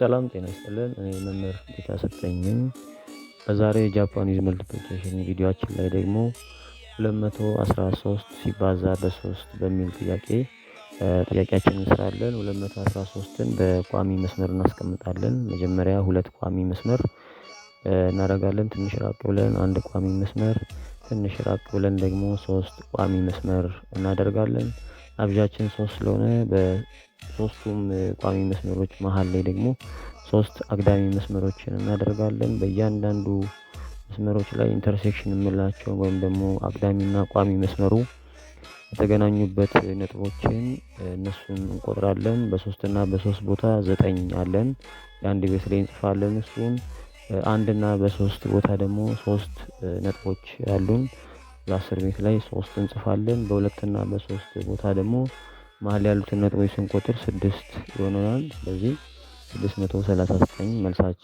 ሰላም ጤና ይስጥልን። እኔ መምህር ጌታሰጠኝ ነኝ። በዛሬ የጃፓኒዝ መልቲፕሊኬሽን ቪዲዮአችን ላይ ደግሞ 213 ሲባዛ በ3 በሚል ጥያቄያችንን እንሰራለን። 213ን በቋሚ መስመር እናስቀምጣለን። መጀመሪያ ሁለት ቋሚ መስመር እናደርጋለን። ትንሽ ራቅ ብለን አንድ ቋሚ መስመር፣ ትንሽ ራቅ ብለን ደግሞ 3 ቋሚ መስመር እናደርጋለን። አብዣችን 3 ስለሆነ በሶስቱም ቋሚ መስመሮች መሃል ላይ ደግሞ 3 አግዳሚ መስመሮችን እናደርጋለን። በእያንዳንዱ መስመሮች ላይ ኢንተርሴክሽን የምንላቸው ወይም ደግሞ አግዳሚና ቋሚ መስመሩ የተገናኙበት ነጥቦችን እነሱን እንቆጥራለን። በ3 እና በ3 ቦታ 9 አለን። የአንድ ቤት ላይ እንጽፋለን። እሱን አንድ እና በ3 ቦታ ደግሞ 3 ነጥቦች አሉን። በ10 ቤት ላይ 3 እንጽፋለን። በ2 እና በ3 ቦታ ደግሞ መሀል ያሉትን ነጥቦች ስንቆጥር 6 ይሆናል። ስለዚህ 639 መልሳችን